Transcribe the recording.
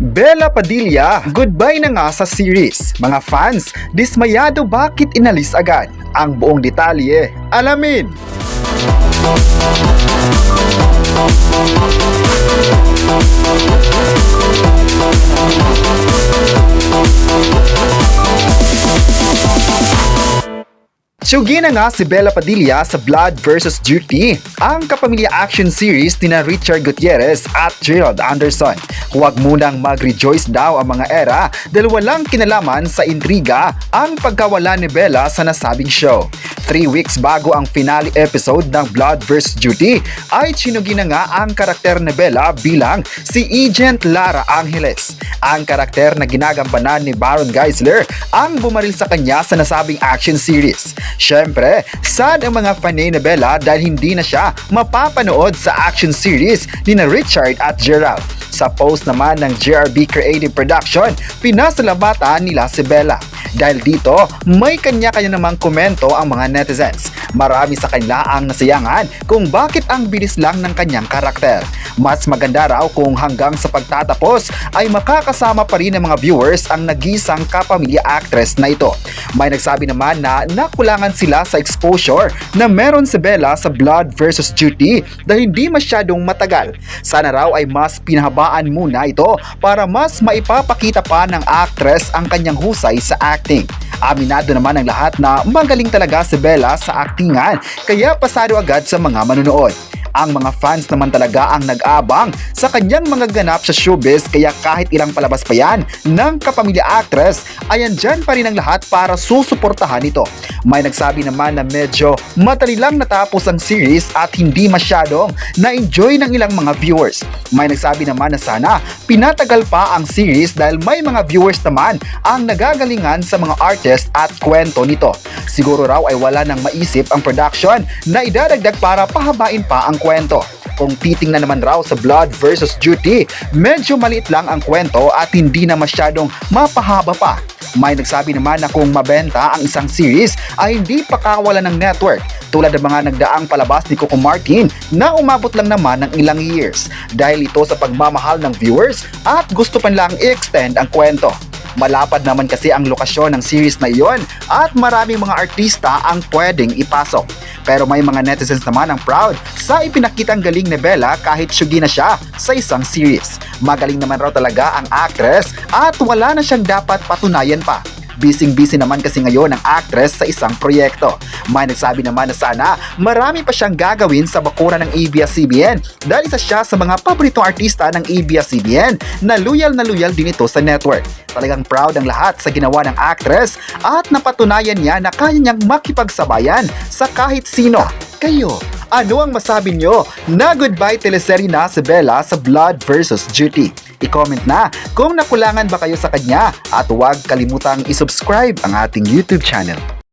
Bella Padilla, goodbye na nga sa series. Mga fans, dismayado bakit inalis agad? Ang buong detalye, alamin! Tsugi na nga si Bella Padilla sa Blood vs. Duty, ang kapamilya action series ni Richard Gutierrez at Gerald Anderson. Huwag munang mag-rejoice daw ang mga era dahil walang kinalaman sa intriga ang pagkawala ni Bella sa nasabing show. 3 weeks bago ang finale episode ng Blood vs. Duty ay chinugi na nga ang karakter ni Bella bilang si Agent Lara Angeles. Ang karakter na ginagampanan ni Baron Geisler ang bumaril sa kanya sa nasabing action series. Siyempre, sad ang mga fanay ni Bella dahil hindi na siya mapapanood sa action series ni Richard at Gerald. Sa post naman ng GRB Creative Production, pinasalamatan nila si Bella. Dahil dito, may kanya-kanya namang komento ang mga netizens. Marami sa kanila ang nasayangan kung bakit ang bilis lang ng kanyang karakter. Mas maganda raw kung hanggang sa pagtatapos ay makakasama pa rin ng mga viewers ang nagisang kapamilya actress na ito. May nagsabi naman na nakulangan sila sa exposure na meron si Bella sa Blood vs. Duty dahil hindi masyadong matagal. Sana raw ay mas pinahabaan muna ito para mas maipapakita pa ng actress ang kanyang husay sa acting. Aminado naman ang lahat na magaling talaga si Bella sa actingan kaya pasado agad sa mga manunood. Ang mga fans naman talaga ang nag-abang sa kanyang mga ganap sa showbiz kaya kahit ilang palabas pa yan ng kapamilya actress ay andyan pa rin ang lahat para susuportahan ito. May nagsabi naman na medyo madali lang natapos ang series at hindi masyadong na-enjoy ng ilang mga viewers. May nagsabi naman na sana pinatagal pa ang series dahil may mga viewers naman ang nagagalingan sa mga artist at kwento nito. Siguro raw ay wala nang maisip ang production na idadagdag para pahabain pa ang kwento. Kung titingnan naman raw sa Blood vs. Duty, medyo maliit lang ang kwento at hindi na masyadong mapahaba pa. May nagsabi naman na kung mabenta ang isang series ay hindi pakawala ng network tulad ng mga nagdaang palabas ni Coco Martin na umabot lang naman ng ilang years dahil ito sa pagmamahal ng viewers at gusto pa lang i-extend ang kwento. Malapad naman kasi ang lokasyon ng series na iyon at maraming mga artista ang pwedeng ipasok. Pero may mga netizens naman ang proud sa ipinakitang galing ni Bella kahit syugi na siya sa isang series. Magaling naman raw talaga ang actress at wala na siyang dapat patunayan pa. Busy naman kasi ngayon ang actress sa isang proyekto. May nagsabi naman na sana marami pa siyang gagawin sa bakuran ng ABS-CBN dahil isa siya sa mga paboritong artista ng ABS-CBN na loyal din ito sa network. Talagang proud ang lahat sa ginawa ng actress at napatunayan niya na kaya niyang makipagsabayan sa kahit sino. Kayo, ano ang masabi niyo na goodbye teleserye na si Bella sa Blood vs. Duty? I-comment na kung nakulangan ba kayo sa kanya at huwag kalimutang i-subscribe ang ating YouTube channel.